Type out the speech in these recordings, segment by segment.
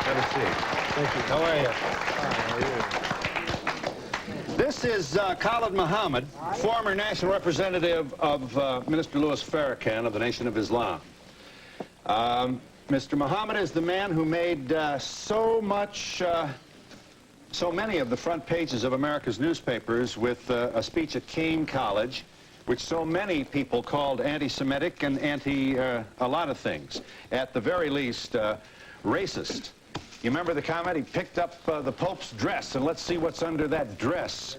Have a seat. Thank you. How are you? This is Khalid Muhammad, former national representative of Minister Louis Farrakhan of the Nation of Islam. Mr. Muhammad is the man who made so many of the front pages of America's newspapers with a speech at Kane College, which so many people called anti-Semitic and a lot of things. At the very least, racist. You remember the comment? He picked up the Pope's dress, and let's see what's under that dress.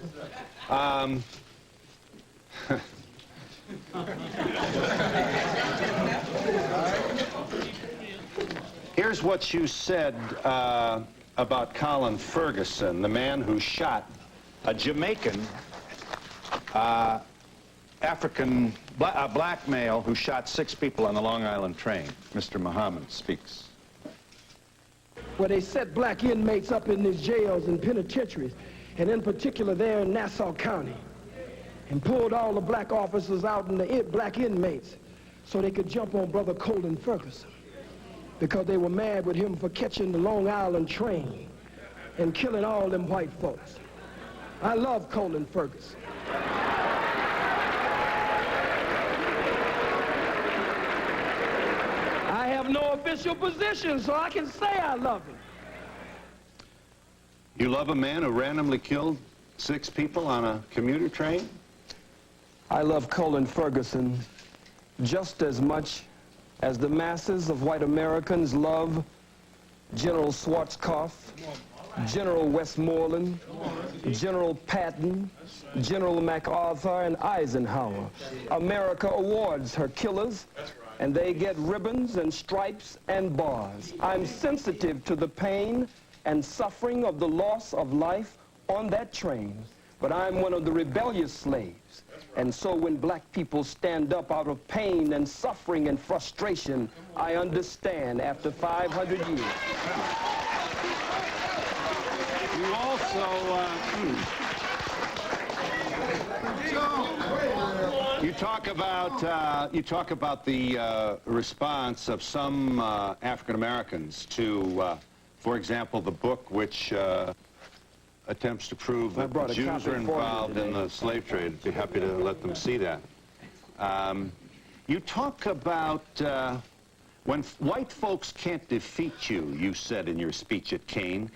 Here's what you said about Colin Ferguson, the man who shot a Jamaican black male who shot 6 people on the Long Island train. Mr. Muhammad speaks. Where they set black inmates up in these jails and penitentiaries, and in particular there in Nassau County, and pulled all the black officers out and the black inmates so they could jump on Brother Colin Ferguson, because they were mad with him for catching the Long Island train and killing all them white folks. I love Colin Ferguson. I have no official position, so I can say I love him. You love a man who randomly killed 6 people on a commuter train? I love Colin Ferguson just as much as the masses of white Americans love General Schwarzkopf, General Westmoreland, General Patton, General MacArthur, and Eisenhower. America awards her killers, and they get ribbons and stripes and bars. I'm sensitive to the pain and suffering of the loss of life on that train, but I'm one of the rebellious slaves. And so when black people stand up out of pain and suffering and frustration, I understand after 500 years. You also, you talk about the response of some African Americans to, for example, the book which attempts to prove that Jews are involved in the slave trade. I'd be happy to let them see that. You talk about when white folks can't defeat you, you said in your speech at Kane,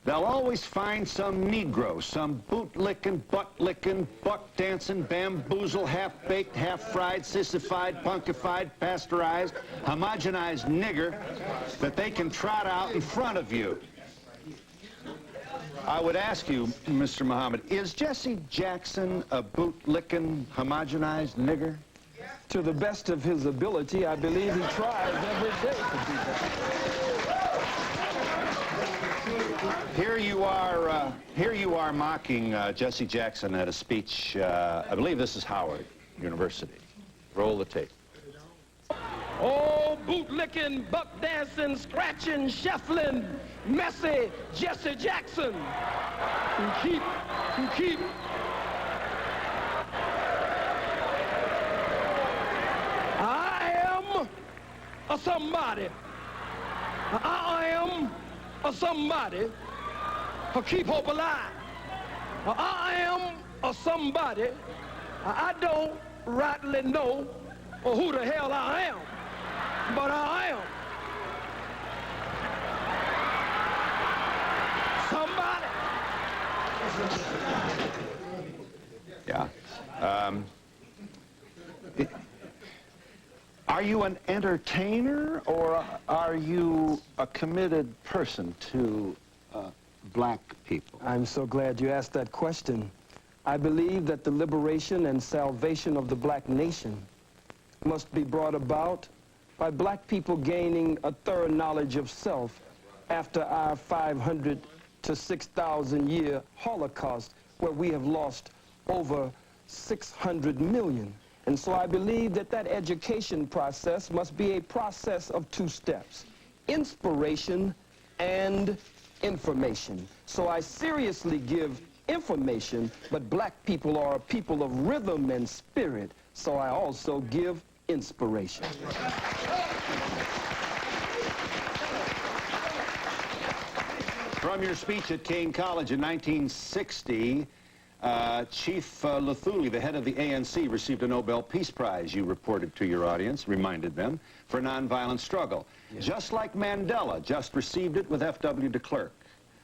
they'll always find some Negro, some boot-licking, butt-licking, buck-dancing, bamboozle, half-baked, half-fried, sissified, punkified, pasteurized, homogenized nigger that they can trot out in front of you. I would ask you, Mr. Muhammad, is Jesse Jackson a boot-licking, homogenized nigger? To the best of his ability, I believe he tries every day to do that. Here you are mocking Jesse Jackson at a speech, I believe this is Howard University. Roll the tape. Oh, boot-licking, buck-dancing, scratching, shuffling, messy Jesse Jackson. Who keep. I am a somebody. I am a somebody who keep hope alive. I am a somebody. I don't rightly know who the hell I am, but I am somebody. Yeah. Are you an entertainer, or are you a committed person to black people? I'm so glad you asked that question. I believe that the liberation and salvation of the black nation must be brought about by black people gaining a thorough knowledge of self after our 500 to 6,000 year Holocaust, where we have lost over 600 million. And so I believe that that education process must be a process of 2 steps: inspiration and information. So I seriously give information, but black people are a people of rhythm and spirit, so I also give inspiration. From your speech at Kane College in 1960, Chief Luthuli, the head of the ANC, received a Nobel Peace Prize, you reported to your audience, reminded them, for nonviolent struggle. Yes. Just like Mandela just received it with F.W. de Klerk.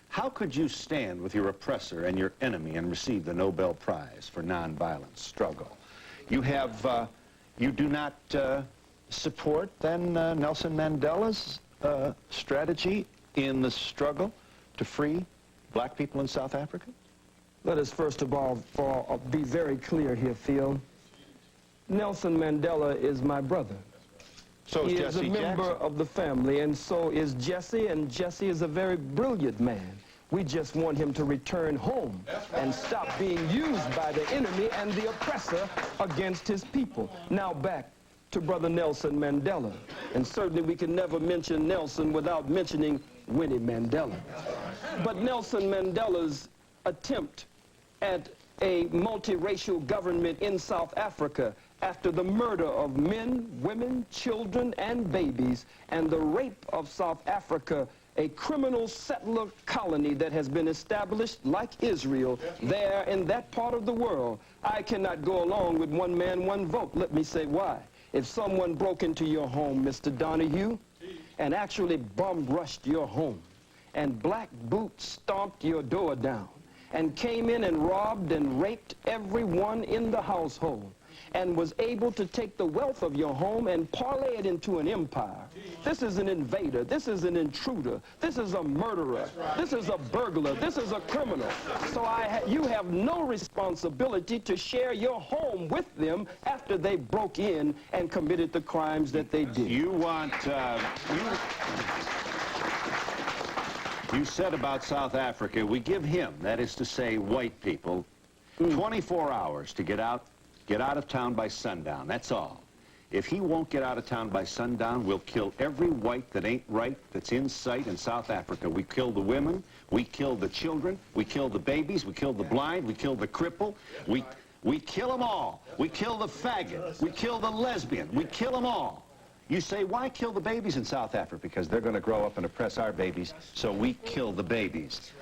How could you stand with your oppressor and your enemy and receive the Nobel Prize for nonviolent struggle? You have, you do not support, then, Nelson Mandela's strategy in the struggle to free black people in South Africa? Let us first of all be very clear here, Phil. Nelson Mandela is my brother. So is He Jesse is a member Jackson. of the family, and so is Jesse, and Jesse is a very brilliant man. We just want him to return home and stop being used by the enemy and the oppressor against his people. Now back to Brother Nelson Mandela. And certainly we can never mention Nelson without mentioning Winnie Mandela. But Nelson Mandela's attempt at a multiracial government in South Africa after the murder of men, women, children, and babies, and the rape of South Africa, a criminal settler colony that has been established like Israel there in that part of the world. I cannot go along with one man, one vote. Let me say why. If someone broke into your home, Mr. Donahue, and actually bum-rushed your home, and black boots stomped your door down, and came in and robbed and raped everyone in the household, and was able to take the wealth of your home and parlay it into an empire. This is an invader. This is an intruder. This is a murderer. This is a burglar. This is a criminal. So you have no responsibility to share your home with them after they broke in and committed the crimes that they did. You want, you said about South Africa, we give him, that is to say white people, 24 hours to get out of town by sundown. That's all. If he won't get out of town by sundown, we'll kill every white that ain't right that's in sight in South Africa. We kill the women, we kill the children, we kill the babies, we kill the blind, we kill the cripple, we kill them all. We kill the faggot, we kill the lesbian, we kill them all. You say, why kill the babies in South Africa? Because they're going to grow up and oppress our babies, so we kill the babies.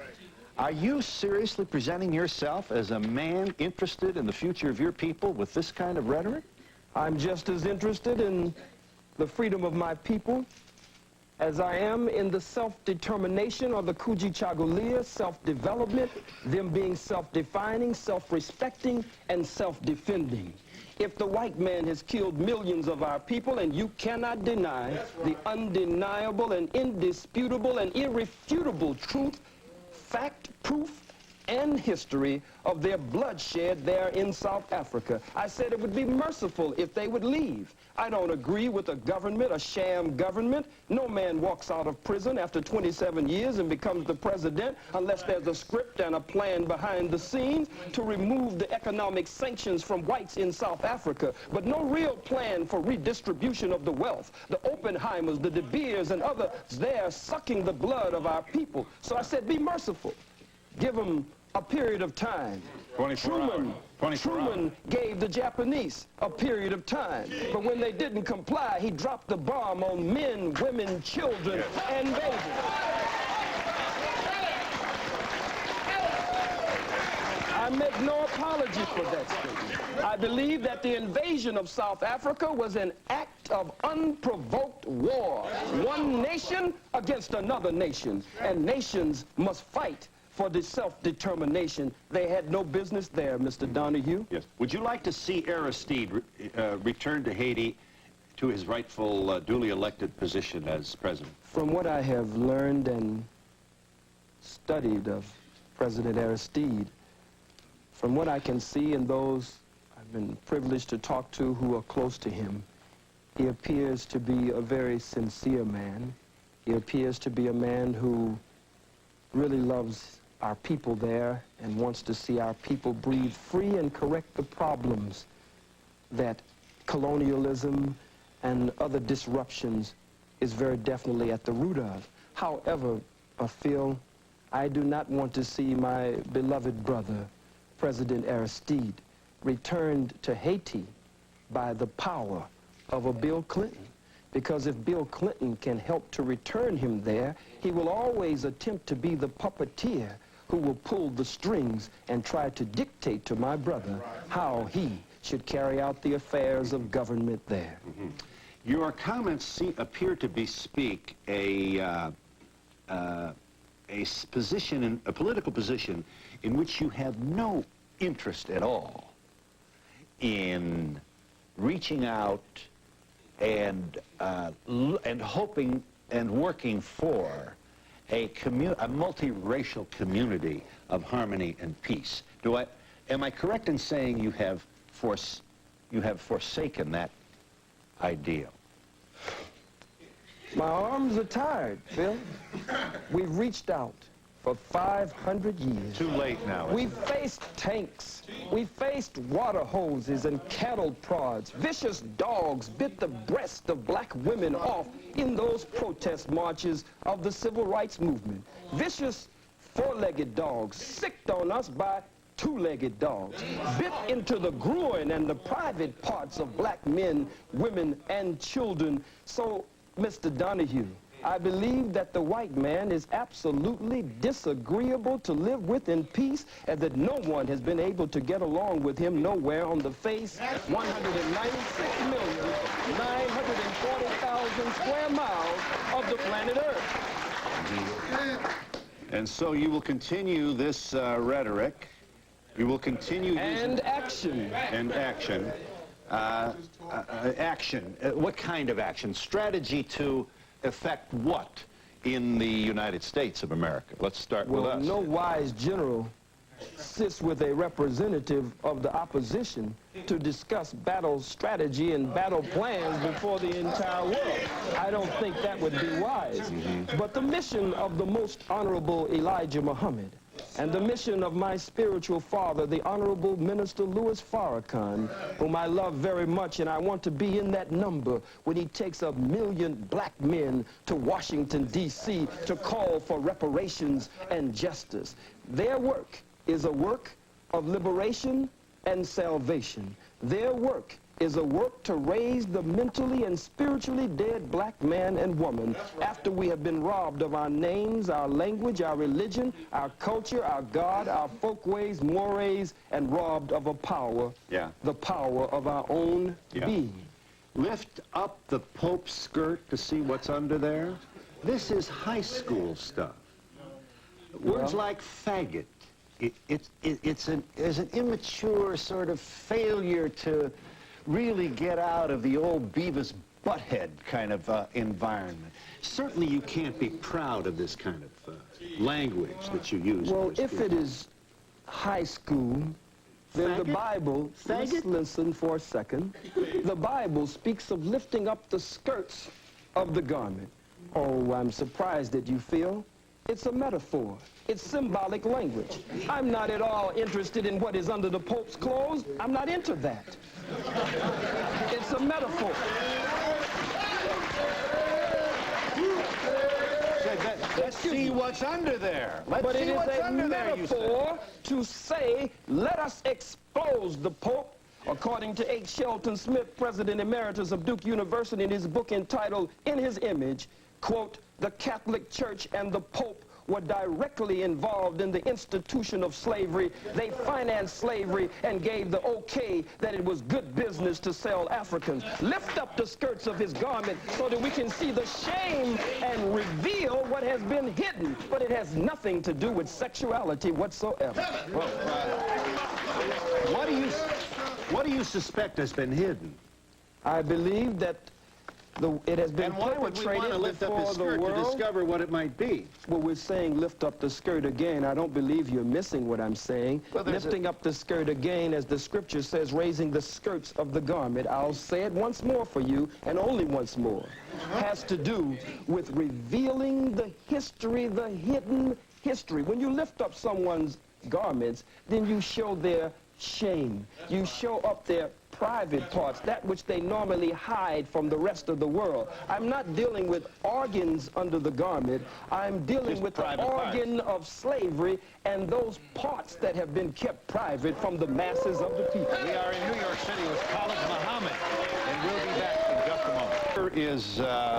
Are you seriously presenting yourself as a man interested in the future of your people with this kind of rhetoric? I'm just as interested in the freedom of my people as I am in the self-determination or the Kujichagulia, self-development, them being self-defining, self-respecting, and self-defending. If the white man has killed millions of our people, and you cannot deny the undeniable and indisputable and irrefutable truth, fact, proof, and history of their bloodshed there in South Africa. I said it would be merciful if they would leave. I don't agree with a government, a sham government. No man walks out of prison after 27 years and becomes the president unless there's a script and a plan behind the scenes to remove the economic sanctions from whites in South Africa, but no real plan for redistribution of the wealth. The Oppenheimers, the De Beers, and others there sucking the blood of our people. So I said, be merciful. Give them a period of time. Truman gave the Japanese a period of time. But when they didn't comply, he dropped the bomb on men, women, children, and babies. I make no apology for that statement. I believe that the invasion of South Africa was an act of unprovoked war. One nation against another nation. And nations must fight for the self-determination. They had no business there, Mr. Donahue. Yes. Would you like to see Aristide return to Haiti to his rightful, duly elected position as president? From what I have learned and studied of President Aristide, from what I can see and those I've been privileged to talk to who are close to him, he appears to be a very sincere man. He appears to be a man who really loves our people there and wants to see our people breathe free and correct the problems that colonialism and other disruptions is very definitely at the root of. However, Phil, I do not want to see my beloved brother, President Aristide, returned to Haiti by the power of a Bill Clinton. because if Bill Clinton can help to return him there, he will always attempt to be the puppeteer who will pull the strings and try to dictate to my brother how he should carry out the affairs of government there. Mm-hmm. Your comments appear to bespeak a political position in which you have no interest at all in reaching out and hoping and working for a multiracial community of harmony and peace. Am I correct in saying you have forsaken that ideal? My arms are tired, Phil. We've reached out for 500 years. Too late now. We've faced tanks. We've faced water hoses and cattle prods. Vicious dogs bit the breast of black women off in those protest marches of the civil rights movement. Vicious four-legged dogs sicked on us by two-legged dogs, bit into the groin and the private parts of black men, women, and children. So, Mr. Donahue, I believe that the white man is absolutely disagreeable to live with in peace, and that no one has been able to get along with him nowhere on the face 196,940,000 square miles of the planet Earth. And so you will continue this rhetoric. You will continue and action. And action. Action. What kind of action? Strategy to affect what in the United States of America? Let's start with us. No wise general sits with a representative of the opposition to discuss battle strategy and battle plans before the entire world. I don't think that would be wise. But the mission of the most honorable Elijah Muhammad and the mission of my spiritual father, the Honorable Minister Louis Farrakhan, whom I love very much, and I want to be in that number when he takes 1 million black men to Washington, D.C. to call for reparations and justice. Their work is a work of liberation and salvation. Their work is a work to raise the mentally and spiritually dead black man and woman after we have been robbed of our names, our language, our religion, our culture, our God, our folkways, mores, and robbed of a power, the power of our own being. Lift up the Pope's skirt to see what's under there. This is high school stuff. Words like faggot. It's an immature sort of failure to really get out of the old Beavis Butthead kind of environment. Certainly you can't be proud of this kind of language that you use. Well, if it is high school, then the Bible, listen for a second, the Bible speaks of lifting up the skirts of the garment. Oh, I'm surprised that you feel. It's a metaphor. It's symbolic language. I'm not at all interested in what is under the Pope's clothes. I'm not into that. It's a metaphor. Let's see what's under there. But it is a metaphor to say, let us expose the Pope, according to H. Shelton Smith, President Emeritus of Duke University, in his book entitled, In His Image, quote, the Catholic Church and the Pope were directly involved in the institution of slavery. They financed slavery and gave the okay that it was good business to sell Africans. Lift up the skirts of his garment so that we can see the shame and reveal what has been hidden. But it has nothing to do with sexuality whatsoever. Well, what do you suspect has been hidden? I believe that it has been perpetrated. And why would we want to lift up his skirt to discover what it might be? Well, we're saying lift up the skirt again. I don't believe you're missing what I'm saying. Well, lifting up the skirt again, as the scripture says, raising the skirts of the garment. I'll say it once more for you, and only once more. Has to do with revealing the history, the hidden history. When you lift up someone's garments, then you show their shame. You show up their private parts, that which they normally hide from the rest of the world. I'm not dealing with organs under the garment. I'm dealing with the organ of slavery and those parts that have been kept private from the masses of the people. We are in New York City with Khalid Muhammad, and we'll be back in just a moment. is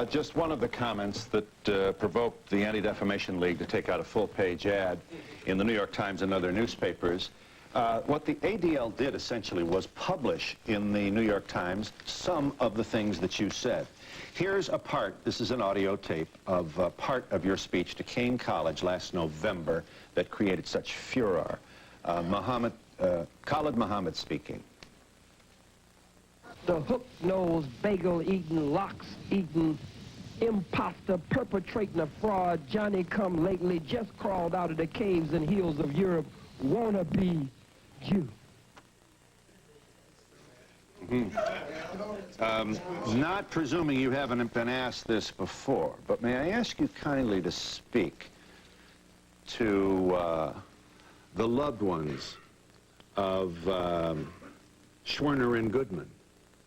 just one of the comments that provoked the Anti-Defamation League to take out a full-page ad in the New York Times and other newspapers. What the ADL did essentially was publish in the New York Times some of the things that you said. Here's a part, this is an audio tape, of part of your speech to Kane College last November that created such furor. Khalid Muhammad speaking. The hook-nosed, bagel-eating, lox-eating, imposter perpetrating a fraud, Johnny-come-lately, just crawled out of the caves and hills of Europe, wannabe Jew. Not presuming you haven't been asked this before, but may I ask you kindly to speak to the loved ones of Schwerner and Goodman,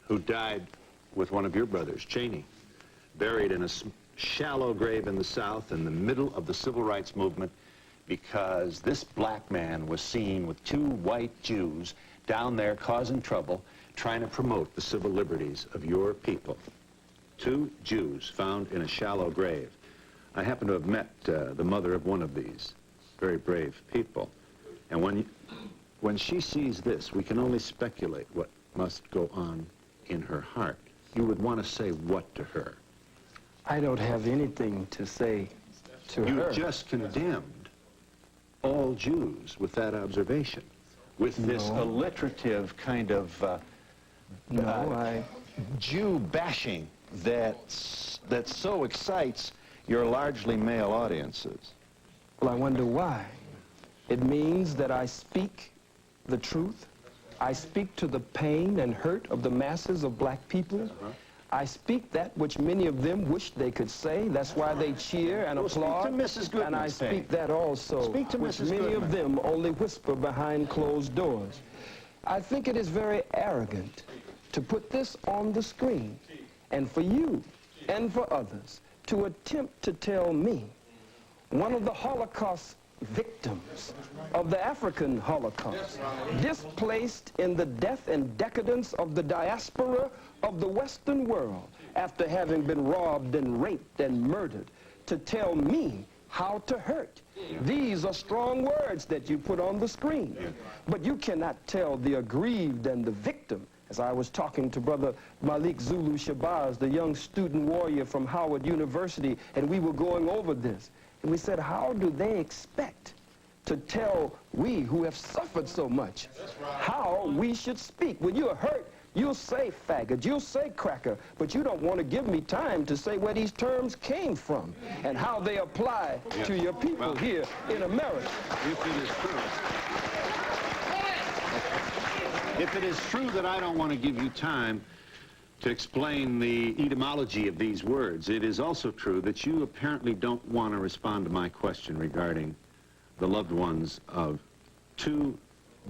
who died with one of your brothers, Cheney, buried in a shallow grave in the South in the middle of the Civil Rights Movement because this black man was seen with two white Jews down there causing trouble, trying to promote the civil liberties of your people. Two Jews found in a shallow grave. I happen to have met the mother of one of these very brave people. And when she sees this, we can only speculate what must go on in her heart. You would want to say what to her? I don't have anything to say to her. You just condemned all Jews with that observation, with this alliterative kind of Jew bashing that so excites your largely male audiences. Well, I wonder why. It means that I speak the truth. I speak to the pain and hurt of the masses of black people. I speak that which many of them wish they could say. That's why they cheer and applaud. Speak to Mrs. Goodman. And I speak that also, Speak to which Mrs. many Goodman. of them only whisper behind closed doors. I think it is very arrogant to put this on the screen, and for you and for others to attempt to tell me, one of the Holocaust victims of the African Holocaust, displaced in the death and decadence of the diaspora of the Western world after having been robbed and raped and murdered, to tell me how to hurt. These are strong words that you put on the screen, but you cannot tell the aggrieved and the victim. As I was talking to Brother Malik Zulu Shabazz, the young student warrior from Howard University, and we were going over this. And we said, how do they expect to tell we who have suffered so much how we should speak? When you're hurt, you'll say faggot, you'll say cracker, but you don't want to give me time to say where these terms came from and how they apply to your people here in America. If it is true that I don't want to give you time to explain the etymology of these words, it is also true that you apparently don't want to respond to my question regarding the loved ones of two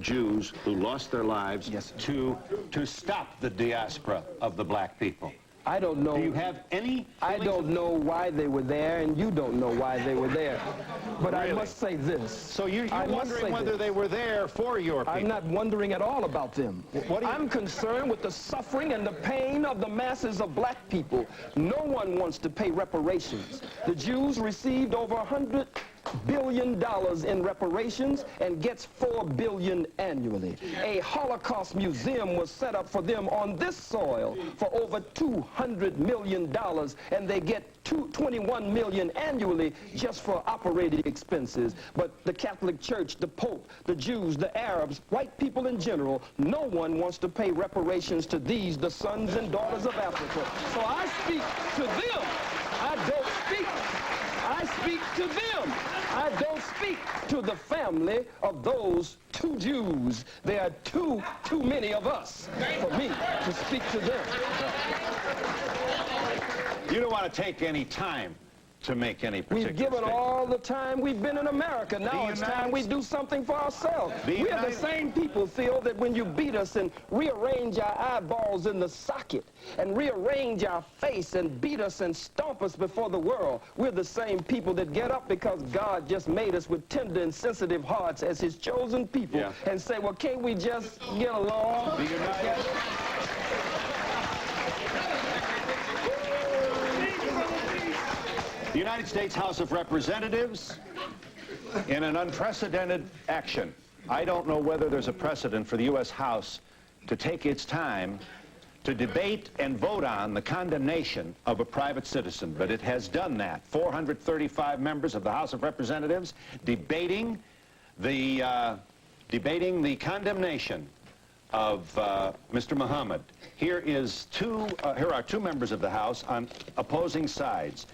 Jews who lost their lives to stop the diaspora of the black people. I don't know. Do you have any? I don't know why they were there, and you don't know why they were there. But Really? I must say this. So you're wondering whether they were there for your people? I'm not wondering at all about them. What do you... I'm concerned with the suffering and the pain of the masses of black people. No one wants to pay reparations. The Jews received over $100 billion in reparations and gets $4 billion annually. A Holocaust museum was set up for them on this soil for over $200 million, and they get $21 million annually just for operating expenses. But the Catholic Church, the Pope, the Jews, the Arabs, white people in general, no one wants to pay reparations to these, the sons and daughters of Africa. So I speak to them. I don't speak. I speak to them. I don't speak to the family of those two Jews. There are too many of us for me to speak to them. You don't want to take any time to make any particular We've given statement. all the time we've been in America. Now it's time we do something for ourselves. We are the same people, Phil, that when you beat us and rearrange our eyeballs in the socket and rearrange our face and beat us and stomp us before the world, we're the same people that get up because God just made us with tender and sensitive hearts as his chosen people and say, well, can't we just get along? Be united. The United States House of Representatives, in an unprecedented action. I don't know whether there's a precedent for the U.S. House to take its time to debate and vote on the condemnation of a private citizen, but it has done that. 435 members of the House of Representatives debating the condemnation of Mr. Muhammad. Here are two members of the House on opposing sides.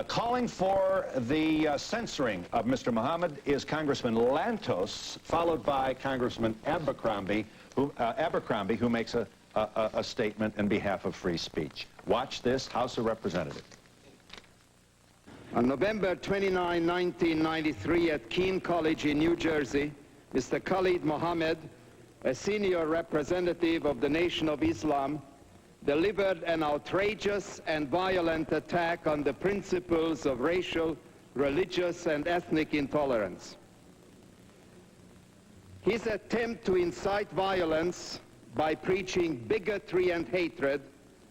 Calling for the censoring of Mr. Muhammad is Congressman Lantos, followed by Congressman Abercrombie, who makes a statement in behalf of free speech. Watch this, House of Representatives. On November 29, 1993, at Keene College in New Jersey, Mr. Khalid Mohammed, a senior representative of the Nation of Islam, delivered an outrageous and violent attack on the principles of racial, religious, and ethnic intolerance. His attempt to incite violence by preaching bigotry and hatred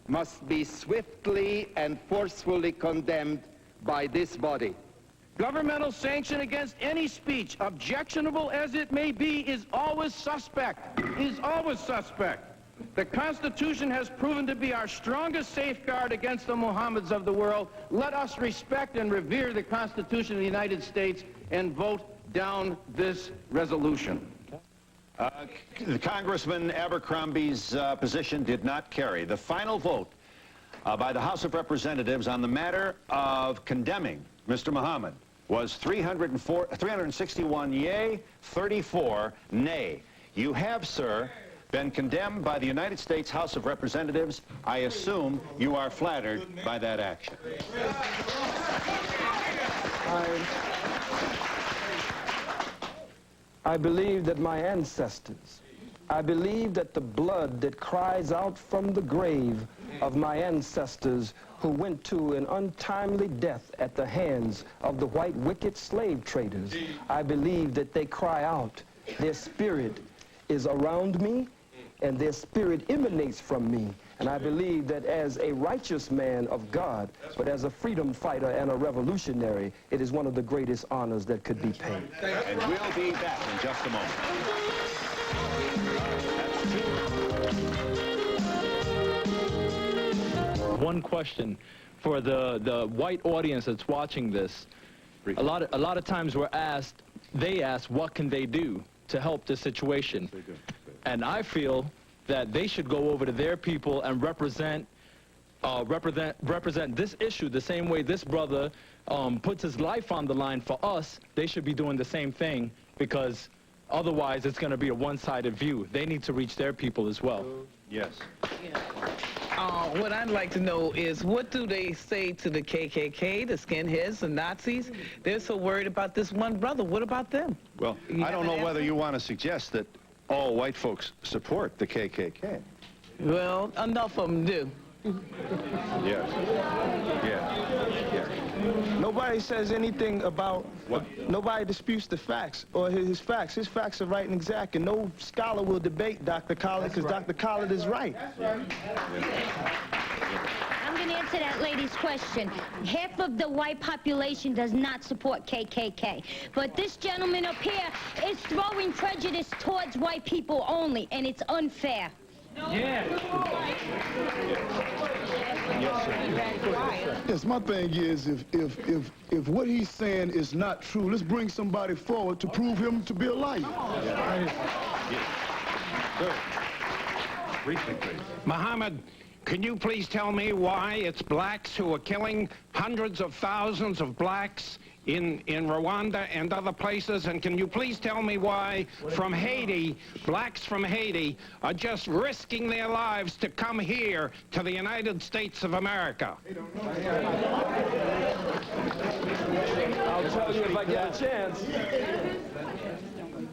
must be swiftly and forcefully condemned by this body. Governmental sanction against any speech, objectionable as it may be, is always suspect. Is always suspect. The Constitution has proven to be our strongest safeguard against the Mohammeds of the world. Let us respect and revere the Constitution of the United States and vote down this resolution. Congressman Abercrombie's position did not carry. The final vote by the House of Representatives on the matter of condemning Mr. Muhammad was 361 yea, 34 nay. You have, sir, been condemned by the United States House of Representatives. I assume you are flattered by that action. I believe that my ancestors, I believe that the blood that cries out from the grave of my ancestors who went to an untimely death at the hands of the white wicked slave traders, I believe that they cry out. Their spirit is around me, and their spirit emanates from me. And I believe that as a righteous man of God, but as a freedom fighter and a revolutionary, it is one of the greatest honors that could be paid. And we'll be back in just a moment. One question for the white audience that's watching this. A lot of times they ask, what can they do to help this situation? And I feel that they should go over to their people and represent this issue the same way this brother puts his life on the line for us. They should be doing the same thing, because otherwise it's going to be a one-sided view. They need to reach their people as well. Yes. What I'd like to know is, what do they say to the KKK, the skinheads, the Nazis? They're so worried about this one brother. What about them? Well, I don't know whether you want to suggest that all white folks support the KKK. Well, enough of them do. Yes. Yes. Nobody says anything about, nobody disputes the facts or his facts. His facts are right and exact, and no scholar will debate Dr. Khalid, because Dr. Khalid is right. I'm going to answer that lady's question. Half of the white population does not support KKK. But this gentleman up here is throwing prejudice towards white people only, and it's unfair. Yeah. Yes, my thing is, if what he's saying is not true, let's bring somebody forward to prove him to be a liar. Muhammad, can you please tell me why it's blacks who are killing hundreds of thousands of blacks in Rwanda and other places? And can you please tell me why from Haiti, blacks from Haiti are just risking their lives to come here to the United States of America? I'll tell you if I get a chance.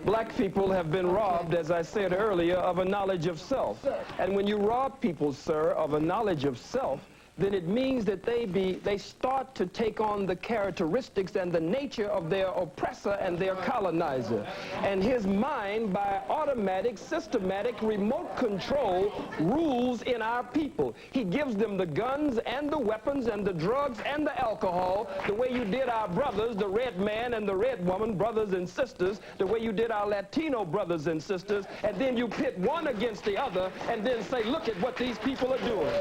Black people have been robbed, as I said earlier, of a knowledge of self. And when you rob people, sir, of a knowledge of self, then it means that they start to take on the characteristics and the nature of their oppressor and their colonizer. And his mind, by automatic, systematic, remote control, rules in our people. He gives them the guns and the weapons and the drugs and the alcohol, the way you did our brothers, the red man and the red woman, brothers and sisters, the way you did our Latino brothers and sisters, and then you pit one against the other and then say, look at what these people are doing.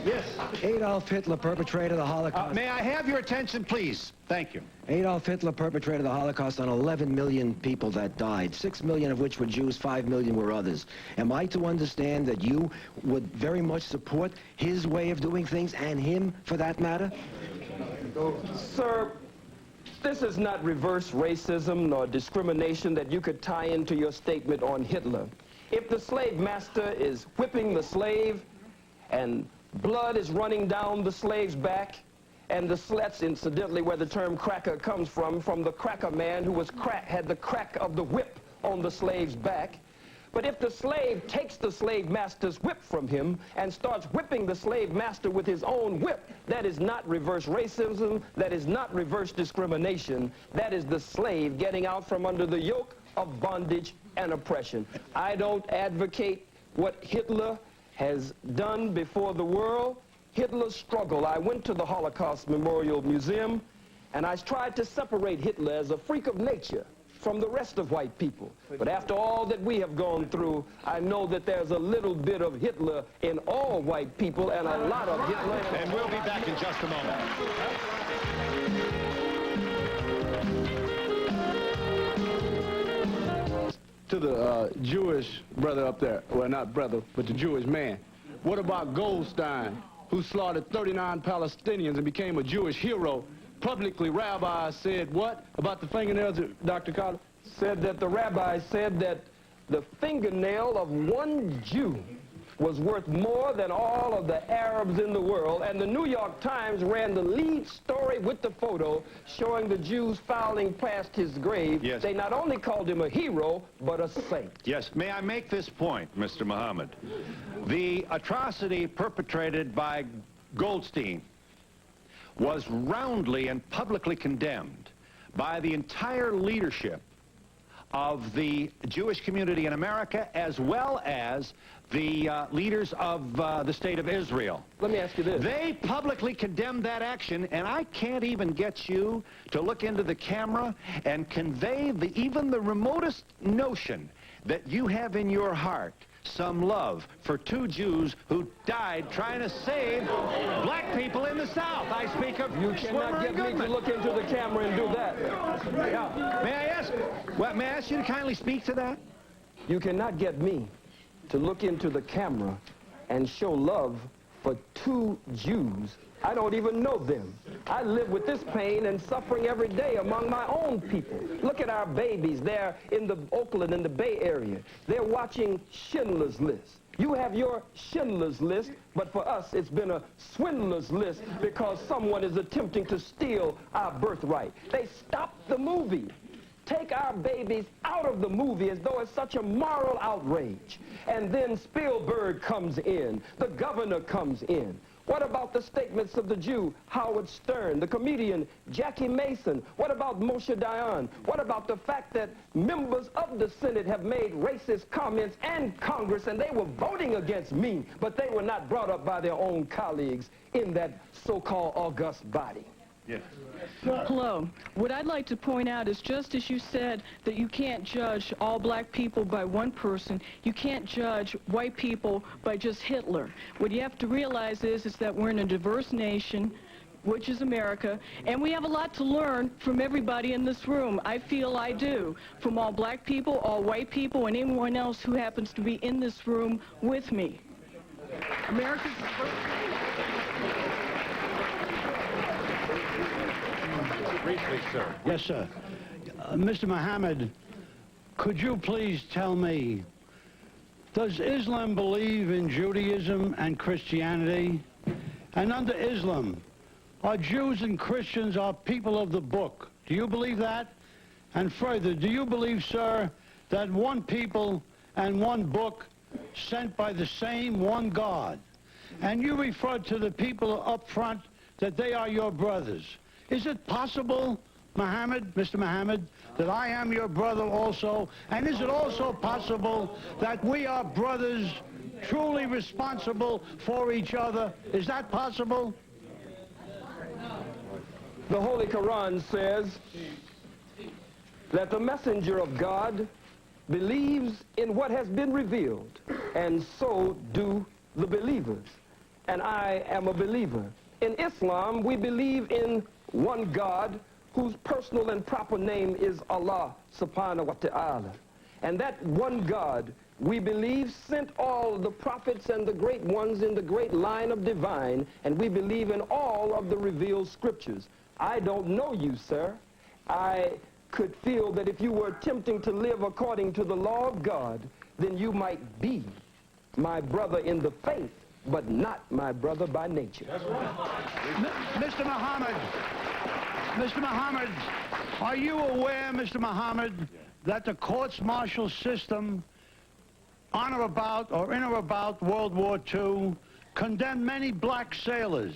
Yes. Adolf Hitler perpetrated the Holocaust. May I have your attention, please? Thank you. Adolf Hitler perpetrated the Holocaust on 11 million people that died, 6 million of which were Jews, 5 million were others. Am I to understand that you would very much support his way of doing things, and him for that matter? Sir, this is not reverse racism nor discrimination that you could tie into your statement on Hitler. If the slave master is whipping the slave and blood is running down the slave's back, and that's incidentally where the term cracker comes from the cracker man who had the crack of the whip on the slave's back. But if the slave takes the slave master's whip from him and starts whipping the slave master with his own whip, that is not reverse racism, that is not reverse discrimination, that is the slave getting out from under the yoke of bondage and oppression. I don't advocate what Hitler has done before the world. Hitler's struggle. I went to the Holocaust Memorial Museum and I tried to separate Hitler as a freak of nature from the rest of white people. But after all that we have gone through, I know that there's a little bit of Hitler in all white people and a lot of Hitler. And we'll be back in just a moment. To the Jewish brother up there, well, not brother, but the Jewish man. What about Goldstein, who slaughtered 39 Palestinians and became a Jewish hero? Publicly, rabbis said what about the fingernails, Dr. Khalid? Said that the rabbi said that the fingernail of one Jew was worth more than all of the Arabs in the world, and the New York Times ran the lead story with the photo showing the Jews filing past his grave. Yes. They not only called him a hero, but a saint. Yes, may I make this point, Mr. Muhammad? The atrocity perpetrated by Goldstein was roundly and publicly condemned by the entire leadership of the Jewish community in America, as well as the leaders of the state of Israel. Let me ask you this. They publicly condemned that action, and I can't even get you to look into the camera and convey even the remotest notion that you have in your heart some love for two Jews who died trying to save black people in the South. I speak of You cannot get me to look into the camera and do that. Yeah. May I ask you to kindly speak to that? You cannot get me to look into the camera and show love for two Jews. I don't even know them. I live with this pain and suffering every day among my own people. Look at our babies. They're in the Oakland, in the Bay Area. They're watching Schindler's List. You have your Schindler's List, but for us it's been a swindler's list because someone is attempting to steal our birthright. They stopped the movie. Take our babies out of the movie as though it's such a moral outrage. And then Spielberg comes in. The governor comes in. What about the statements of the Jew, Howard Stern, the comedian, Jackie Mason? What about Moshe Dayan? What about the fact that members of the Senate have made racist comments and Congress, and they were voting against me, but they were not brought up by their own colleagues in that so-called august body? Yes. Hello. What I'd like to point out is, just as you said that you can't judge all black people by one person, you can't judge white people by just Hitler. What you have to realize is that we're in a diverse nation, which is America, and we have a lot to learn from everybody in this room. I feel I do, from all black people, all white people, and anyone else who happens to be in this room with me. America's Briefly, sir. Yes, sir. Mr. Muhammad, could you please tell me, does Islam believe in Judaism and Christianity? And under Islam, are Jews and Christians are people of the book, Do you believe that? And further, do you believe, sir, that one people and one book sent by the same one God? And you referred to the people up front that they are your brothers. Is it possible, Muhammad, Mr. Muhammad, that I am your brother also? And is it also possible that we are brothers truly responsible for each other? Is that possible? The Holy Quran says that the messenger of God believes in what has been revealed, and so do the believers. And I am a believer. In Islam, we believe in one God whose personal and proper name is Allah subhanahu wa ta'ala. And that one God, we believe, sent all the prophets and the great ones in the great line of divine, and we believe in all of the revealed scriptures. I don't know you, sir. I could feel that if you were attempting to live according to the law of God, then you might be my brother in the faith, but not my brother by nature. That's right. Mr. Muhammad, are you aware, Mr. Muhammad, that the courts-martial system on or about or in or about World War II condemned many black sailors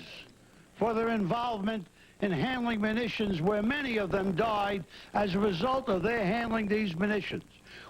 for their involvement in handling munitions, where many of them died as a result of their handling these munitions?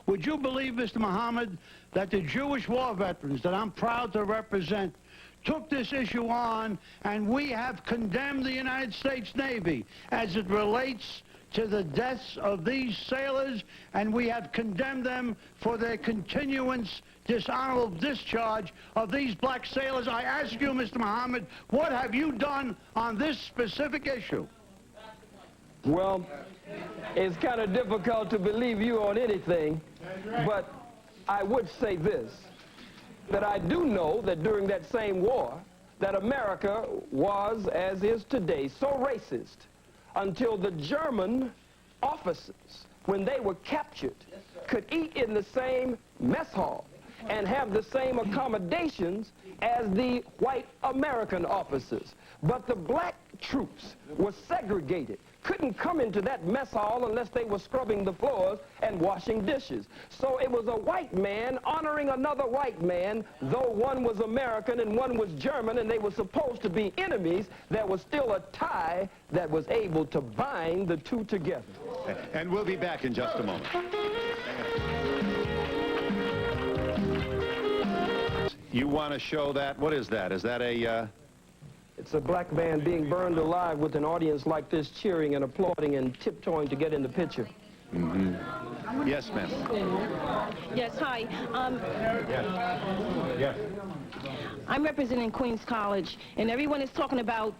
Would you believe, Mr. Muhammad, that the Jewish war veterans that I'm proud to represent took this issue on, and we have condemned the United States Navy as it relates to the deaths of these sailors, and we have condemned them for their continuance, dishonorable discharge of these black sailors? I ask you, Mr. Muhammad, what have you done on this specific issue? Well, it's kind of difficult to believe you on anything, but I would say this, that I do know that during that same war, that America was, as is today, so racist until the German officers, when they were captured, could eat in the same mess hall and have the same accommodations as the white American officers. But the black troops were segregated, couldn't come into that mess hall unless they were scrubbing the floors and washing dishes. So it was a white man honoring another white man, though one was American and one was German, and they were supposed to be enemies. There was still a tie that was able to bind the two together. And we'll be back in just a moment. You want to show that? What is that? Is that a... It's a black man being burned alive with an audience like this cheering and applauding and tiptoeing to get in the picture. Mm-hmm. Yes, ma'am. Yes, hi. Yes. I'm representing Queens College, and everyone is talking about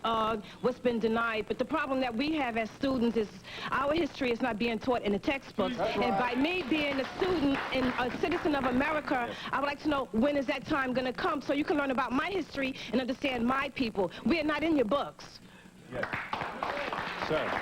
what's been denied, but the problem that we have as students is our history is not being taught in the textbooks. Right. And by me being a student and a citizen of America, I would like to know, when is that time going to come so you can learn about my history and understand my people? We are not in your books. Yes. Sir.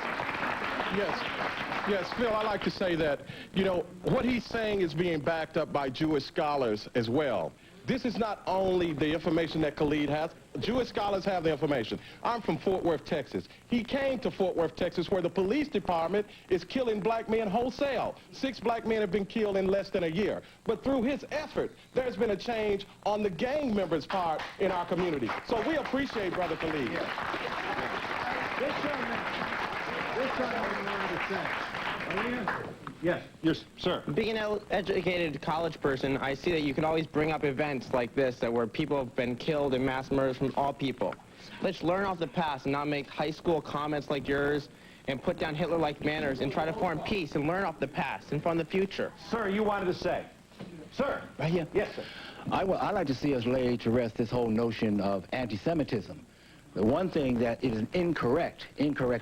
Yes, Phil, I like to say that, you know, what he's saying is being backed up by Jewish scholars as well. This is not only the information that Khalid has. Jewish scholars have the information. I'm from Fort Worth, Texas. He came to Fort Worth, Texas, where the police department is killing black men wholesale. 6 black men have been killed in less than a year. But through his effort, there's been a change on the gang members' part in our community. So we appreciate Brother Khalid. This gentleman wanted to say. Yes, sir. Being an educated college person, I see that you can always bring up events like this, where people have been killed and mass murders from all people. Let's learn off the past and not make high school comments like yours and put down Hitler-like manners and try to form peace and learn off the past and from the future. Sir, you wanted to say. Sir. Right here. Yes, sir. I'd like to see us lay to rest this whole notion of anti-Semitism. The one thing that is an incorrect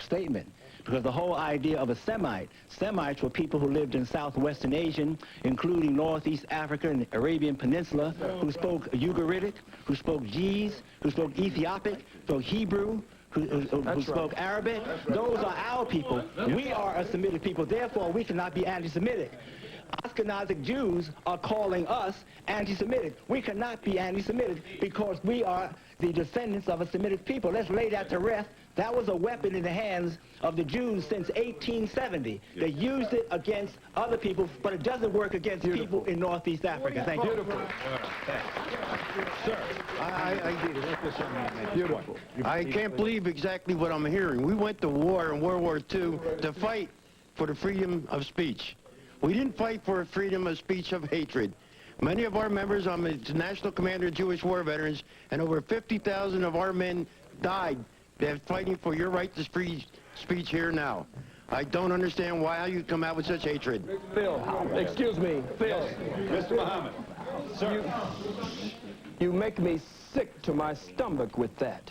statement. Because the whole idea of a Semites were people who lived in southwestern Asia, including northeast Africa and the Arabian Peninsula, who spoke Ugaritic, who spoke Ge'ez, who spoke Ethiopic, spoke Hebrew, who spoke Arabic. Those are our people. We are a Semitic people, therefore we cannot be anti-Semitic. Ashkenazic Jews are calling us anti-Semitic. We cannot be anti-Semitic because we are the descendants of a Semitic people. Let's lay that to rest. That was a weapon in the hands of the Jews since 1870. They used it against other people, but it doesn't work against people in Northeast Africa. Thank you. Beautiful. Sir, I get it. Let's put something on that. Beautiful. I can't believe exactly what I'm hearing. We went to war in World War II to fight for the freedom of speech. We didn't fight for freedom of speech of hatred. Many of our members, I'm the National Commander of Jewish War Veterans, and over 50,000 of our men died fighting for your right to free speech here now. I don't understand why you come out with such hatred. Phil, excuse me, Phil. Mr. Muhammad. Sir. You make me sick to my stomach with that.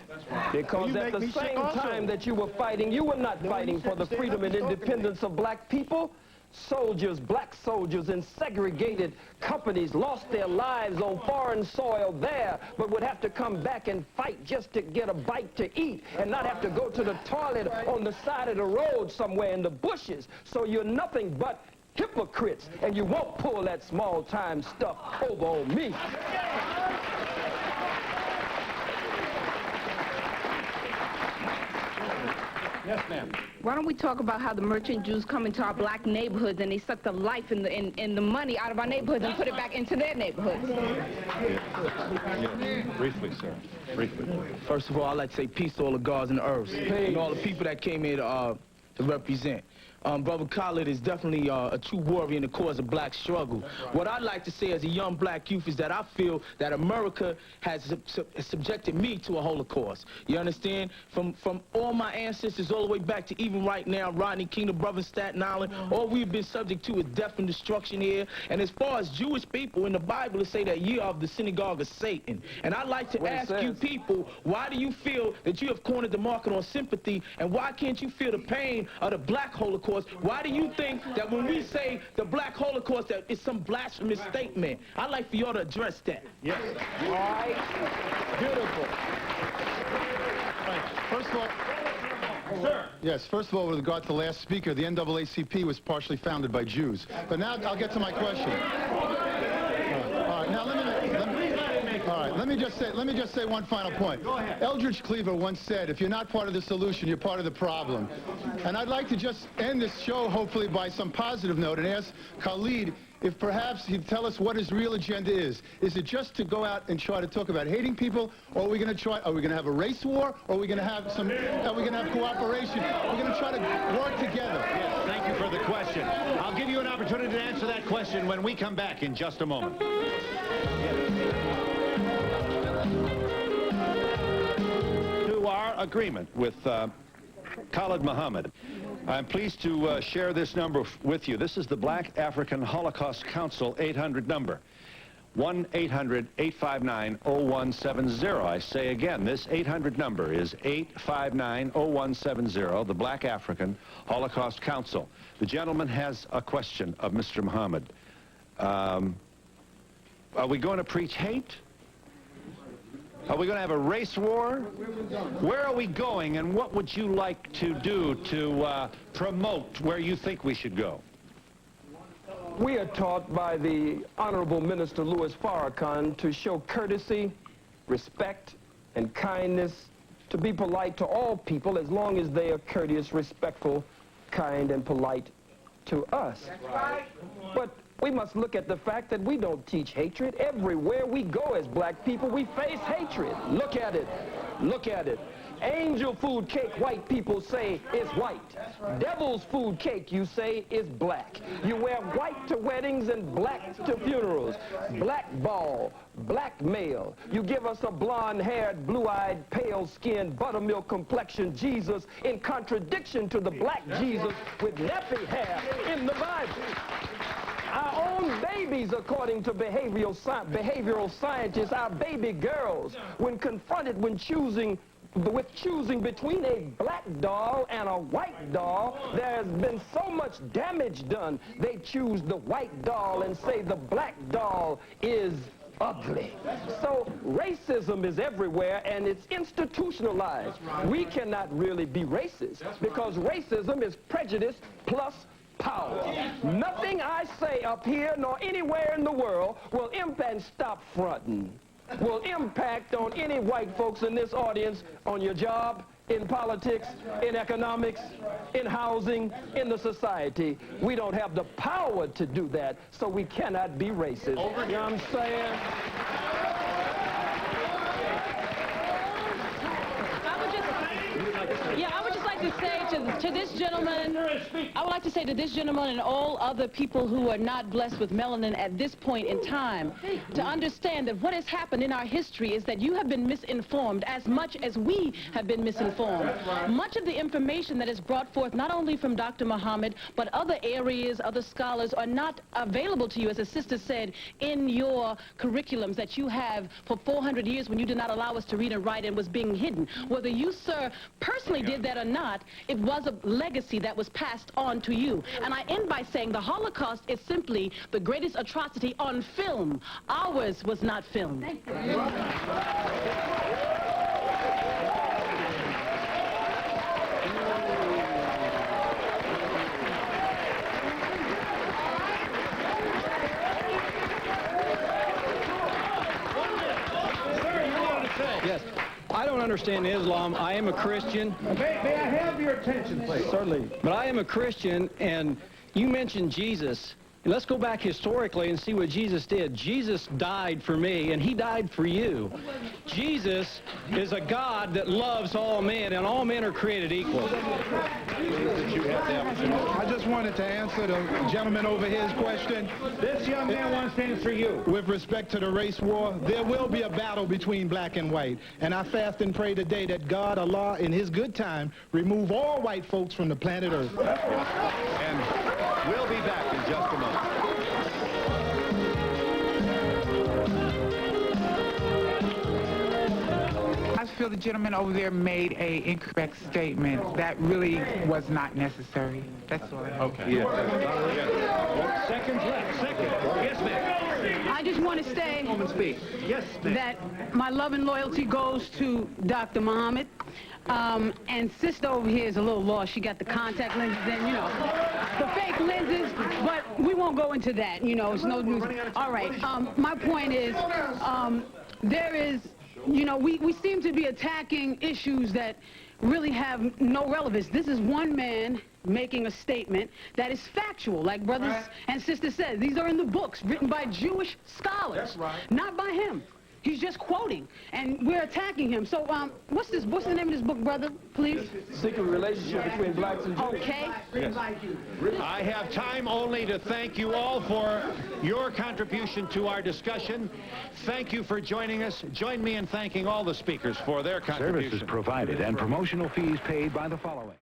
Because at the same time that you were fighting, you were not fighting for the freedom and independence of black people. Soldiers, black soldiers in segregated companies lost their lives on foreign soil there, but would have to come back and fight just to get a bite to eat and not have to go to the toilet on the side of the road somewhere in the bushes. So you're nothing but hypocrites, and you won't pull that small-time stuff over on me. Yes, ma'am. Why don't we talk about how the merchant Jews come into our black neighborhoods and they suck the life and the money out of our neighborhoods and put it back into their neighborhoods? Briefly, sir. Briefly. First of all, I'd like to say peace to all the gods and the earths and all the people that came here to represent. Brother Khalid is definitely a true warrior in the cause of black struggle. What I'd like to say as a young black youth is that I feel that America has subjected me to a Holocaust. You understand? From all my ancestors all the way back to even right now, Rodney King, the brother in Staten Island, all we've been subject to is death and destruction here. And as far as Jewish people, in the Bible, it say that ye are of the synagogue of Satan. And I'd like to ask you people, why do you feel that you have cornered the market on sympathy, and why can't you feel the pain of the black Holocaust? Why do you think that when we say the black Holocaust that it's some blasphemous statement? I'd like for y'all to address that. Yes. All right. Beautiful. First of all, sir. Yes, first of all, with regard to the last speaker, the NAACP was partially founded by Jews. But now I'll get to my question. All right, now let me just say one final point. Go ahead. Eldridge Cleaver once said, if you're not part of the solution, you're part of the problem. And I'd like to just end this show, hopefully, by some positive note and ask Khalid if perhaps he'd tell us what his real agenda is. Is it just to go out and try to talk about hating people, or are we going to have a race war, or are we going to have cooperation? We're going to try to work together. Yes, thank you for the question. I'll give you an opportunity to answer that question when we come back in just a moment. To our agreement with Khalid Muhammad, I'm pleased to share this number with you. This is the Black African Holocaust Council 800 number. 1-800-859-0170. I say again, this 800 number is 859-0170, the Black African Holocaust Council. The gentleman has a question of Mr. Muhammad. Are we going to preach hate? Are we going to have a race war? Where are we going, and what would you like to do to promote where you think we should go? We are taught by the Honorable Minister Louis Farrakhan to show courtesy, respect, and kindness, to be polite to all people as long as they are courteous, respectful, kind, and polite to us. That's right. But we must look at the fact that we don't teach hatred. Everywhere we go as black people, we face hatred. Look at it. Look at it. Angel food cake, white people say, is white. Devil's food cake, you say, is black. You wear white to weddings and black to funerals. Black ball, black male. You give us a blonde-haired, blue-eyed, pale-skinned, buttermilk complexion Jesus in contradiction to the black Jesus with nappy hair in the Bible. Our own babies, according to behavioral scientists, our baby girls, when confronted with choosing between a black doll and a white doll, there has been so much damage done, they choose the white doll and say the black doll is ugly. So racism is everywhere, and it's institutionalized. We cannot really be racist because racism is prejudice plus power. Nothing I say up here nor anywhere in the world will impact, stop fronting, will impact on any white folks in this audience, on your job, in politics, in economics, in housing, in the society. We don't have the power to do that, so we cannot be racist. You know what I'm saying? I would just like to say to this gentleman, I would like to say to this gentleman and all other people who are not blessed with melanin at this point in time, to understand that what has happened in our history is that you have been misinformed as much as we have been misinformed. Much of the information that is brought forth, not only from Dr. Muhammad, but other areas, other scholars, are not available to you, as the sister said, in your curriculums that you have for 400 years when you did not allow us to read and write and was being hidden. Whether you, sir, personally did that or not, it was a legacy that was passed on to you. And I end by saying the Holocaust is simply the greatest atrocity on film. Ours was not filmed. Thank you. Yes. I don't understand Islam. I am a Christian. May I have your attention, please? Certainly. But I am a Christian, and you mentioned Jesus. And let's go back historically and see what Jesus did. Jesus died for me, and he died for you. Jesus is a God that loves all men, and all men are created equal. I just wanted to answer the gentleman over here's question. This young man wants to answer you. With respect to the race war, there will be a battle between black and white. And I fast and pray today that God, Allah, in his good time, remove all white folks from the planet Earth. And we'll be back in just a moment. I feel the gentleman over there made an incorrect statement. That really was not necessary. That's all. Okay. Yeah. Seconds left. Second. Yes, ma'am. I just want to say that my love and loyalty goes to Dr. Muhammad. And sister over here is a little lost. She got the contact lenses and, you know, the fake lenses, but we won't go into that. You know, it's no news. All right. My point is, there is, you know, we seem to be attacking issues that really have no relevance. This is one man making a statement that is factual, like brothers and sisters said. These are in the books written by Jewish scholars, not by him. He's just quoting, and we're attacking him. So, what's the name of this book, brother, please? Secret Relationship Between Blacks and Jews. Okay. Yes. I have time only to thank you all for your contribution to our discussion. Thank you for joining us. Join me in thanking all the speakers for their contribution. Services provided and promotional fees paid by the following.